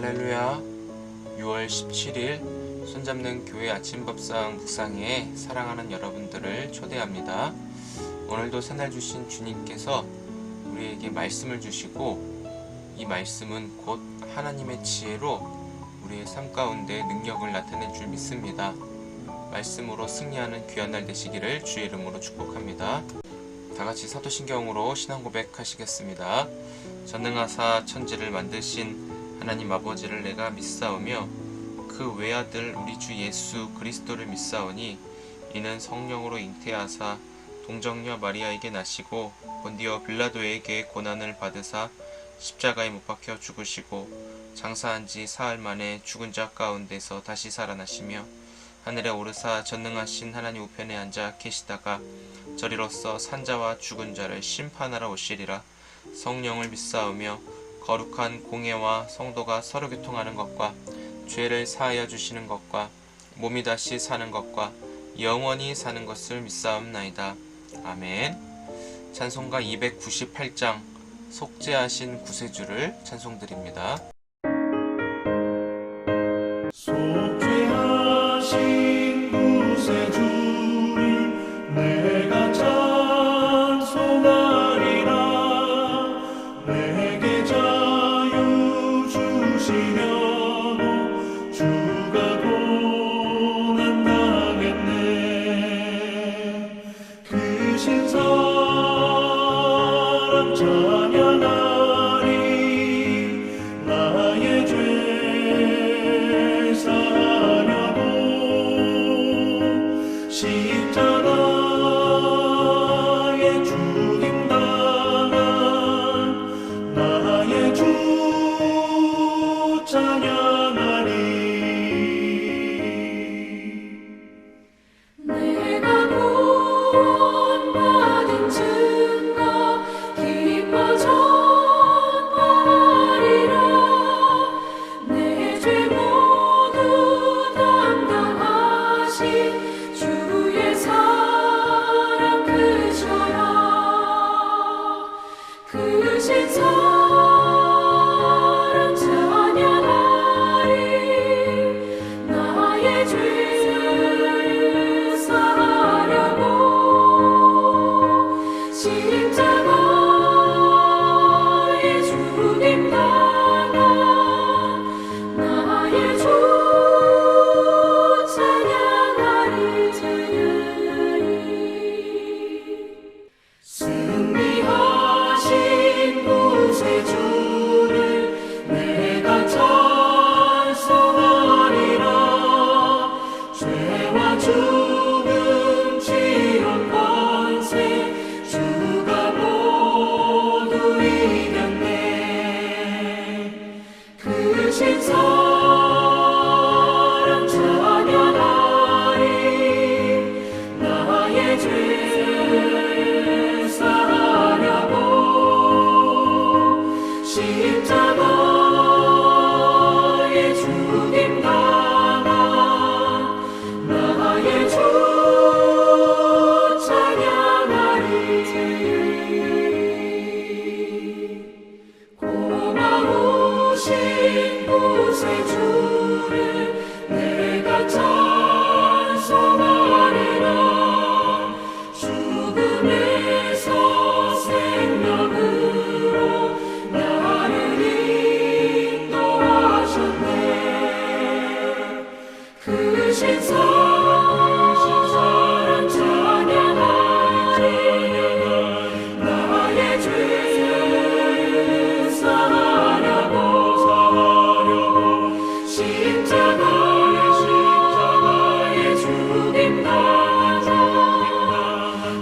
할렐루야. 6월 17일 손잡는 교회 아침밥상 묵상회에 사랑하는 여러분들을 초대합니다. 오늘도 새날 주신 주님께서 우리에게 말씀을 주시고, 이 말씀은 곧 하나님의 지혜로 우리의 삶 가운데 능력을 나타낼 줄 믿습니다. 말씀으로 승리하는 귀한 날 되시기를 주의 이름으로 축복합니다. 다같이 사도신경으로 신앙 고백하시겠습니다. 전능하사 천지를 만드신 하나님 아버지를 내가 믿사오며 그 외아들 우리 주 예수 그리스도를 믿사오니, 이는 성령으로 잉태하사 동정녀 마리아에게 나시고 본디오 빌라도에게 고난을 받으사 십자가에 못 박혀 죽으시고 장사한 지 사흘 만에 죽은 자 가운데서 다시 살아나시며 하늘에 오르사 전능하신 하나님 우편에 앉아 계시다가 저리로서 산자와 죽은 자를 심판하러 오시리라. 성령을 믿사오며 거룩한 공예와 성도가 서로 교통하는 것과 죄를 사하여 주시는 것과 몸이 다시 사는 것과 영원히 사는 것을 믿사옵나이다. 아멘. 찬송가 298장 속죄하신 구세주를 찬송드립니다. 속죄하신 구세주를 내가 찬송하리라. 내게 자유 주시려고 주가 고난 당했네. 그 신사랑 찬양하리. 나의 죄 사하려고 십자가에 죽임당한 나의 주 찬양하리. 내가 구원받은 증거 기뻐 전파하리라. 내 죄 모두 담당하신 주의 사랑 크셔라. 크신 사랑 찬양하리. 나의 죄 사하려고 십자가에 죽임당한 나의 주 찬양하리. 승리하신 구세주를 내가 찬송하리라. 죄와 죽음 지옥 권세 주가 모두 이겼네. 크신 사랑 찬양하리. 나의 죄 사하려고 십자가에 죽임당한 나의 주 찬양하리. 고마우신 구세주를 내가 찬송하리라. 죽음에서 생명으로 나를 인도하셨네. 크신 사랑 찬양하리. 나의 죄 사하려고 십자가에 죽임당한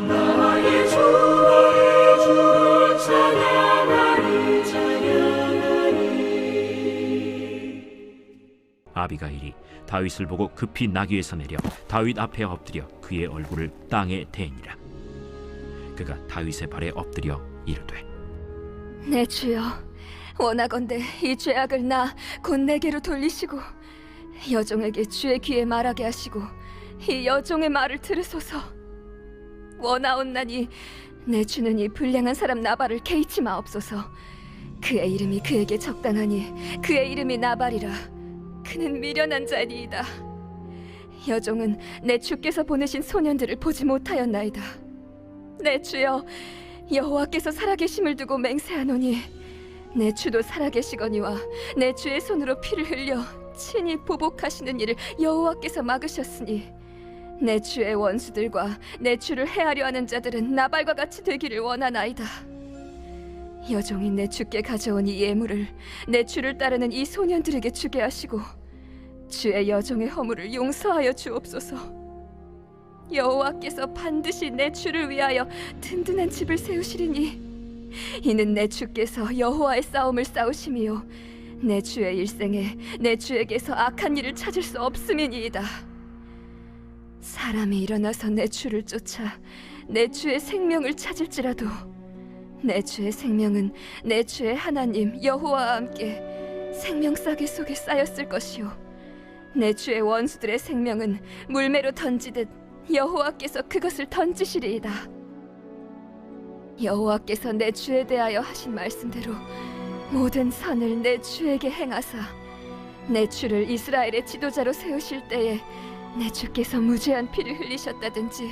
나의 주를 찬양하리. 아비가일이 다윗을 보고 급히 나귀에서 내려 다윗 앞에 엎드려 그의 얼굴을 땅에 대니라. 그가 다윗의 발에 엎드려 이르되, 내 주여, 원하건대 이 죄악을 나 곧 내게로 돌리시고 여종에게 주의 귀에 말하게 하시고 이 여종의 말을 들으소서. 원하옵나니 내 주는 이 불량한 사람 나발을 개의치 마옵소서. 그의 이름이 그에게 적당하니 그의 이름이 나발이라. 그는 미련한 자니이다. 여종은 내 주께서 보내신 소년들을 보지 못하였나이다. 내 주여, 여호와께서 살아계심을 두고 맹세하노니 내 주도 살아계시거니와 내 주의 손으로 피를 흘려 친히 보복하시는 일을 여호와께서 막으셨으니 내 주의 원수들과 내 주를 해하려 하는 자들은 나발과 같이 되기를 원하나이다. 여종이 내 주께 가져온 이 예물을 내 주를 따르는 이 소년들에게 주게 하시고 주의 여종의 허물을 용서하여 주옵소서. 여호와께서 반드시 내 주를 위하여 든든한 집을 세우시리니 이는 내 주께서 여호와의 싸움을 싸우심이요 내 주의 일생에 내 주에게서 악한 일을 찾을 수 없음이니이다. 사람이 일어나서 내 주를 쫓아 내 주의 생명을 찾을지라도 내 주의 생명은 내 주의 하나님 여호와와 함께 생명싸개 속에 쌓였을 것이요 내 주의 원수들의 생명은 물매로 던지듯 여호와께서 그것을 던지시리이다. 여호와께서 내 주에 대하여 하신 말씀대로 모든 선을 내 주에게 행하사 내 주를 이스라엘의 지도자로 세우실 때에 내 주께서 무죄한 피를 흘리셨다든지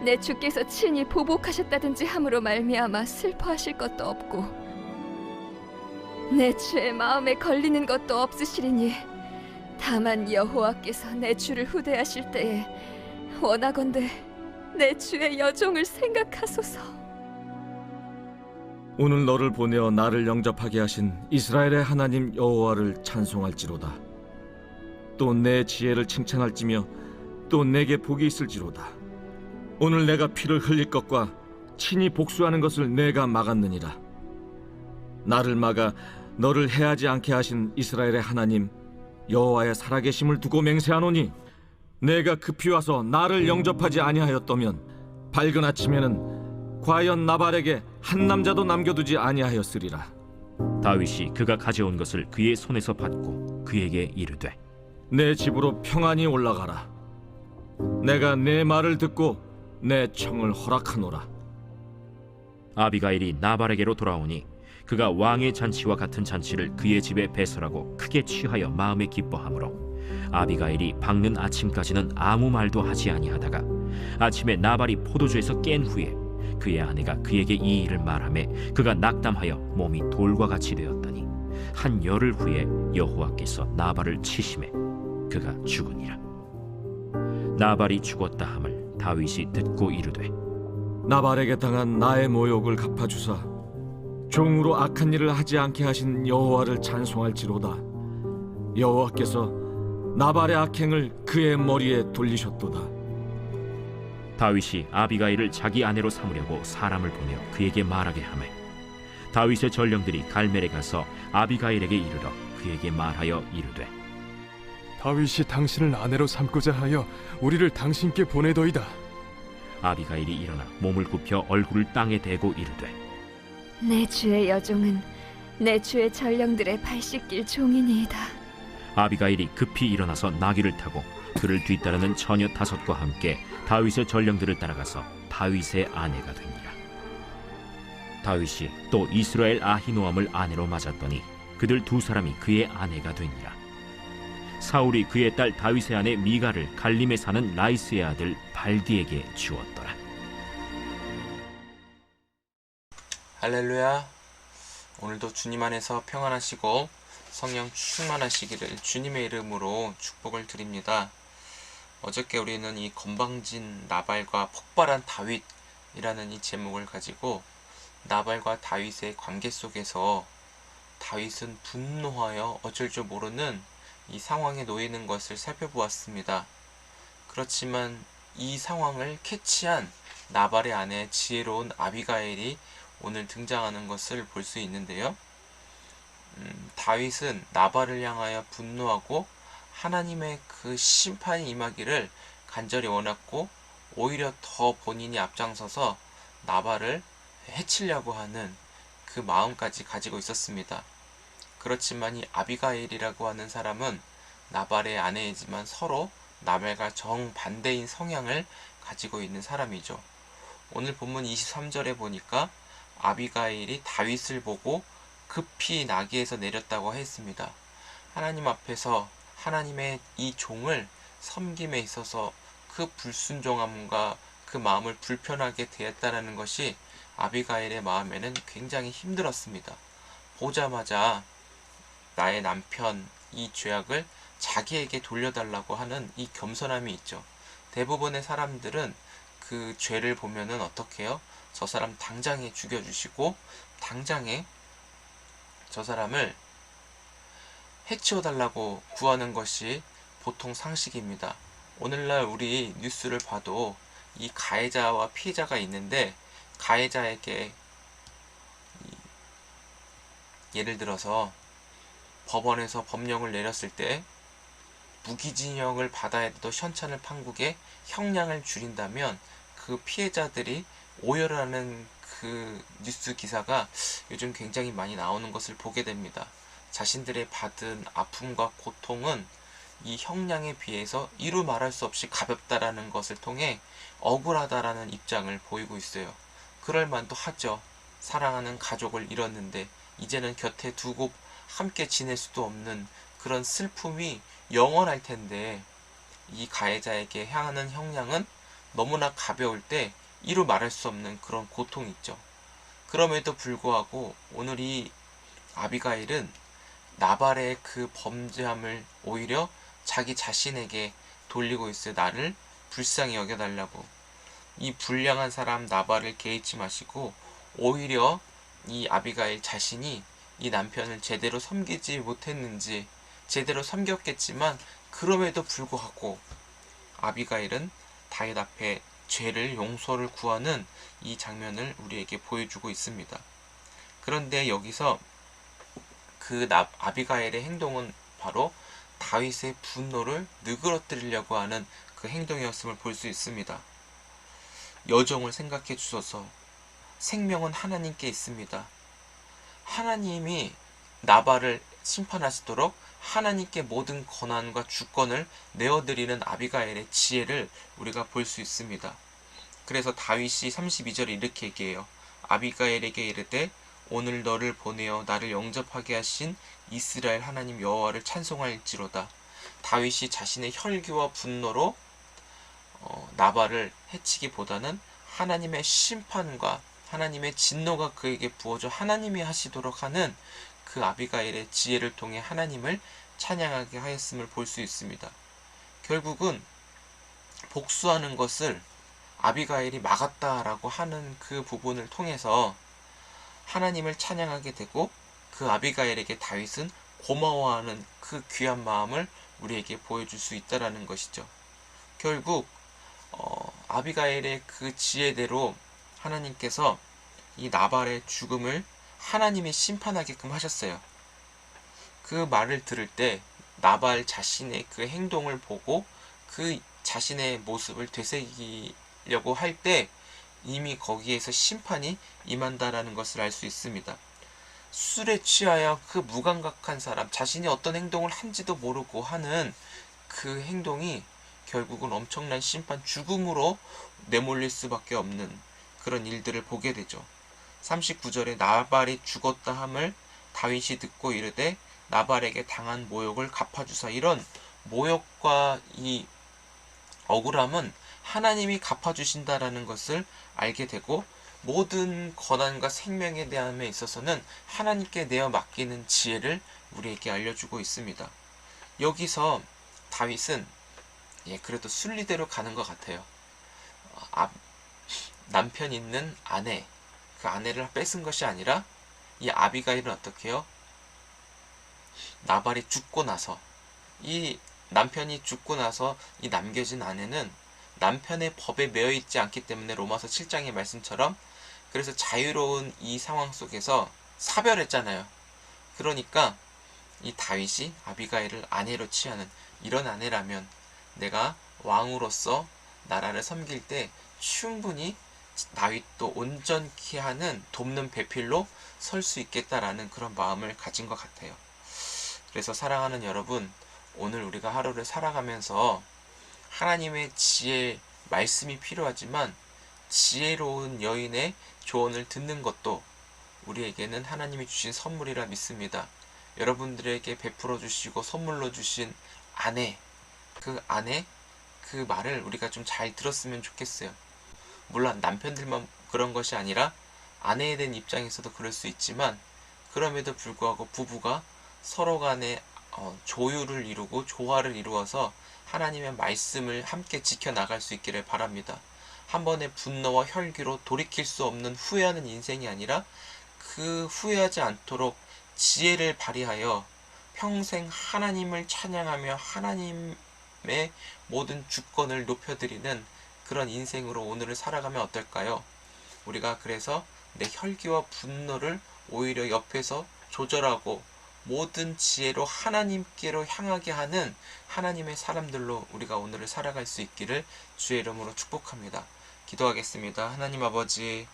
내 주께서 친히 보복하셨다든지 함으로 말미암아 슬퍼하실 것도 없고 내 주의 마음에 걸리는 것도 없으시리니 다만 여호와께서 내 주를 후대하실 때에 원하건대 내 주의 여종을 생각하소서. 오늘 너를 보내어 나를 영접하게 하신 이스라엘의 하나님 여호와를 찬송할지로다. 또 내 지혜를 칭찬할지며 또 내게 복이 있을지로다. 오늘 내가 피를 흘릴 것과 친히 복수하는 것을 내가 막았느니라. 나를 막아 너를 해하지 않게 하신 이스라엘의 하나님 여호와의 살아계심을 두고 맹세하노니 내가 급히 와서 나를 영접하지 아니하였더면 밝은 아침에는 과연 나발에게 한 남자도 남겨두지 아니하였으리라. 다윗이 그가 가져온 것을 그의 손에서 받고 그에게 이르되 내 집으로 평안히 올라가라. 내가 내 말을 듣고 내 청을 허락하노라. 아비가일이 나발에게로 돌아오니 그가 왕의 잔치와 같은 잔치를 그의 집에 배설하고 크게 취하여 마음에 기뻐하므로 아비가일이 밝는 아침까지는 아무 말도 하지 아니하다가 아침에 나발이 포도주에서 깬 후에 그의 아내가 그에게 이 일을 말하매 그가 낙담하여 몸이 돌과 같이 되었더니 한 열흘 후에 여호와께서 나발을 치심해 그가 죽으니라. 나발이 죽었다 함을 다윗이 듣고 이르되 나발에게 당한 나의 모욕을 갚아주사 종으로 악한 일을 하지 않게 하신 여호와를 찬송할지로다. 여호와께서 나발의 악행을 그의 머리에 돌리셨도다. 다윗이 아비가일을 자기 아내로 삼으려고 사람을 보내어 그에게 말하게 하매 다윗의 전령들이 갈멜에 가서 아비가일에게 이르러 그에게 말하여 이르되 다윗이 당신을 아내로 삼고자 하여 우리를 당신께 보내더이다. 아비가일이 일어나 몸을 굽혀 얼굴을 땅에 대고 이르되 내 주의 여종은 내 주의 전령들의 발 씻길 종이니이다. 아비가일이 급히 일어나서 나귀를 타고 그를 뒤따르는 처녀 5과 함께 다윗의 전령들을 따라가서 다윗의 아내가 되니라. 다윗이 또 이스라엘 아히노암을 아내로 맞았더니 그들 2사람이 그의 아내가 되니라. 사울이 그의 딸 다윗의 아내 미가를 갈림에 사는 라이스의 아들 발디에게 주었더라. 할렐루야. 오늘도 주님 안에서 평안하시고 성령 충만하시기를 주님의 이름으로 축복을 드립니다. 어저께 우리는 이 건방진 나발과 폭발한 다윗이라는 이 제목을 가지고 나발과 다윗의 관계 속에서 다윗은 분노하여 어쩔 줄 모르는 이 상황에 놓이는 것을 살펴보았습니다. 그렇지만 이 상황을 캐치한 나발의 아내 지혜로운 아비가일이 오늘 등장하는 것을 볼 수 있는데요. 다윗은 나발을 향하여 분노하고 하나님의 그 심판이 임하기를 간절히 원했고 오히려 더 본인이 앞장서서 나발을 해치려고 하는 그 마음까지 가지고 있었습니다. 그렇지만 이 아비가일이라고 하는 사람은 나발의 아내이지만 서로 나발과 정반대인 성향을 가지고 있는 사람이죠. 오늘 본문 23절에 보니까 아비가일이 다윗을 보고 급히 나귀에서 내렸다고 했습니다. 하나님 앞에서 하나님의 이 종을 섬김에 있어서 그 불순종함과 그 마음을 불편하게 대했다는 것이 아비가일의 마음에는 굉장히 힘들었습니다. 보자마자 나의 남편 이 죄악을 자기에게 돌려달라고 하는 이 겸손함이 있죠. 대부분의 사람들은 그 죄를 보면은 어떻게 해요? 저 사람 당장에 죽여주시고 당장에 저 사람을 해치워달라고 구하는 것이 보통 상식입니다. 오늘날 우리 뉴스를 봐도 이 가해자와 피해자가 있는데, 가해자에게 예를 들어서 법원에서 법령을 내렸을 때 무기징역을 받아야 해도 현찰을 판국에 형량을 줄인다면 그 피해자들이 오열하는 그 뉴스 기사가 요즘 굉장히 많이 나오는 것을 보게 됩니다. 자신들의 받은 아픔과 고통은 이 형량에 비해서 이루 말할 수 없이 가볍다라는 것을 통해 억울하다라는 입장을 보이고 있어요. 그럴 만도 하죠. 사랑하는 가족을 잃었는데 이제는 곁에 두고 함께 지낼 수도 없는 그런 슬픔이 영원할 텐데, 이 가해자에게 향하는 형량은 너무나 가벼울 때 이루 말할 수 없는 그런 고통이 있죠. 그럼에도 불구하고 오늘 이 아비가일은 나발의 그 범죄함을 오히려 자기 자신에게 돌리고 있어요. 나를 불쌍히 여겨달라고. 이 불량한 사람 나발을 개의치 마시고 오히려 이 아비가일 자신이 이 남편을 제대로 섬기지 못했는지, 제대로 섬겼겠지만 그럼에도 불구하고 아비가일은 다윗 앞에 죄를 용서를 구하는 이 장면을 우리에게 보여주고 있습니다. 그런데 여기서 그 아비가일의 행동은 바로 다윗의 분노를 느그러뜨리려고 하는 그 행동이었음을 볼 수 있습니다. 여종을 생각해 주셔서 생명은 하나님께 있습니다. 하나님이 나발을 심판하시도록 하나님께 모든 권한과 주권을 내어드리는 아비가일의 지혜를 우리가 볼 수 있습니다. 그래서 다윗이 32절에 이렇게 얘기해요. 아비가일에게 이르되 오늘 너를 보내어 나를 영접하게 하신 이스라엘 하나님 여호와를 찬송할지로다. 다윗이 자신의 혈기와 분노로 나발을 해치기보다는 하나님의 심판과 하나님의 진노가 그에게 부어져 하나님이 하시도록 하는 그 아비가일의 지혜를 통해 하나님을 찬양하게 하였음을 볼 수 있습니다. 결국은 복수하는 것을 아비가일이 막았다라고 하는 그 부분을 통해서 하나님을 찬양하게 되고, 그 아비가일에게 다윗은 고마워하는 그 귀한 마음을 우리에게 보여줄 수 있다라는 것이죠. 결국 아비가일의 그 지혜대로 하나님께서 이 나발의 죽음을 하나님이 심판하게끔 하셨어요. 그 말을 들을 때 나발 자신의 그 행동을 보고 그 자신의 모습을 되새기려고 할 때 이미 거기에서 심판이 임한다라는 것을 알 수 있습니다. 술에 취하여 그 무감각한 사람, 자신이 어떤 행동을 한지도 모르고 하는 그 행동이 결국은 엄청난 심판, 죽음으로 내몰릴 수밖에 없는 그런 일들을 보게 되죠. 39절에 나발이 죽었다 함을 다윗이 듣고 이르되 나발에게 당한 모욕을 갚아주사. 이런 모욕과 이 억울함은 하나님이 갚아주신다라는 것을 알게 되고, 모든 권한과 생명에 대함에 있어서는 하나님께 내어 맡기는 지혜를 우리에게 알려주고 있습니다. 여기서 다윗은 그래도 순리대로 가는 것 같아요. 남편 있는 아내, 그 아내를 뺏은 것이 아니라 이 아비가일은 어떻게 해요? 나발이 죽고 나서, 이 남편이 죽고 나서 이 남겨진 아내는 남편의 법에 매여 있지 않기 때문에 로마서 7장의 말씀처럼, 그래서 자유로운 이 상황 속에서 사별했잖아요. 그러니까 이 다윗이 아비가일을 아내로 취하는 이런 아내라면 내가 왕으로서 나라를 섬길 때 충분히 다윗도 온전케 하는 돕는 배필로 설 수 있겠다라는 그런 마음을 가진 것 같아요. 그래서 사랑하는 여러분, 오늘 우리가 하루를 살아가면서 하나님의 지혜 말씀이 필요하지만 지혜로운 여인의 조언을 듣는 것도 우리에게는 하나님이 주신 선물이라 믿습니다. 여러분들에게 베풀어 주시고 선물로 주신 아내, 그 말을 우리가 좀 잘 들었으면 좋겠어요. 물론 남편들만 그런 것이 아니라 아내에 대한 입장에서도 그럴 수 있지만, 그럼에도 불구하고 부부가 서로 간에 조율을 이루고 조화를 이루어서 하나님의 말씀을 함께 지켜나갈 수 있기를 바랍니다. 한 번의 분노와 혈기로 돌이킬 수 없는 후회하는 인생이 아니라 그 후회하지 않도록 지혜를 발휘하여 평생 하나님을 찬양하며 하나님의 모든 주권을 높여드리는 그런 인생으로 오늘을 살아가면 어떨까요? 우리가 그래서 내 혈기와 분노를 오히려 옆에서 조절하고 모든 지혜로 하나님께로 향하게 하는 하나님의 사람들로 우리가 오늘을 살아갈 수 있기를 주의 이름으로 축복합니다. 기도하겠습니다. 하나님 아버지,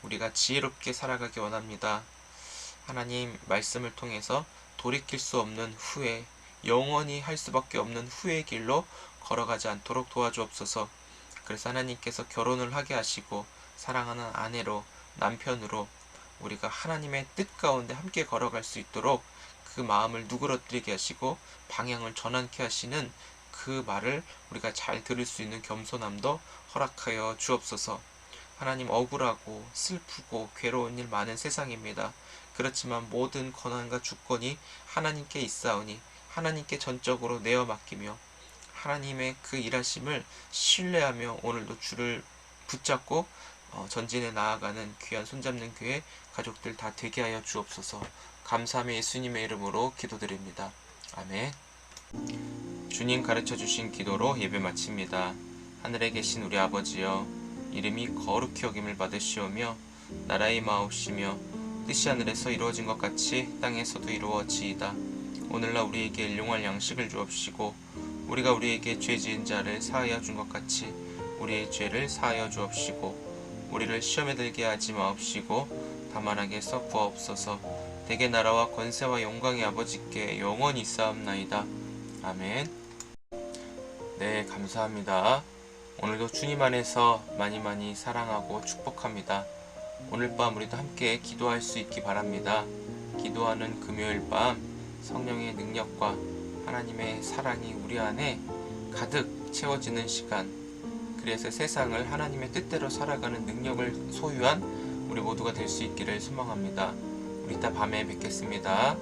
우리가 지혜롭게 살아가기 원합니다. 하나님 말씀을 통해서 돌이킬 수 없는 후회, 영원히 할 수밖에 없는 후회의 길로 걸어가지 않도록 도와주옵소서. 그래서 하나님께서 결혼을 하게 하시고 사랑하는 아내로, 남편으로 우리가 하나님의 뜻 가운데 함께 걸어갈 수 있도록 그 마음을 누그러뜨리게 하시고 방향을 전환케 하시는 그 말을 우리가 잘 들을 수 있는 겸손함도 허락하여 주옵소서. 하나님, 억울하고 슬프고 괴로운 일 많은 세상입니다. 그렇지만 모든 권한과 주권이 하나님께 있사오니 하나님께 전적으로 내어 맡기며 하나님의 그 일하심을 신뢰하며 오늘도 주를 붙잡고 전진해 나아가는 귀한 손잡는 교회 가족들 다 되게 하여 주옵소서. 감사하며 예수님의 이름으로 기도드립니다. 아멘. 주님 가르쳐 주신 기도로 예배 마칩니다. 하늘에 계신 우리 아버지여, 이름이 거룩히 여김을 받으시오며 나라의 마옵시며 뜻이 하늘에서 이루어진 것 같이 땅에서도 이루어지이다. 오늘날 우리에게 일용할 양식을 주옵시고 우리가 우리에게 죄 지은 자를 사하여 준 것 같이 우리의 죄를 사하여 주옵시고 우리를 시험에 들게 하지 마옵시고 다만 악에서 구하옵소서. 대개 나라와 권세와 영광의 아버지께 영원히 있사옵나이다. 아멘. 네, 감사합니다. 오늘도 주님 안에서 많이 사랑하고 축복합니다. 오늘 밤 우리도 함께 기도할 수 있기 바랍니다. 기도하는 금요일 밤 성령의 능력과 하나님의 사랑이 우리 안에 가득 채워지는 시간, 그래서 세상을 하나님의 뜻대로 살아가는 능력을 소유한 우리 모두가 될 수 있기를 소망합니다. 우리 이따 밤에 뵙겠습니다.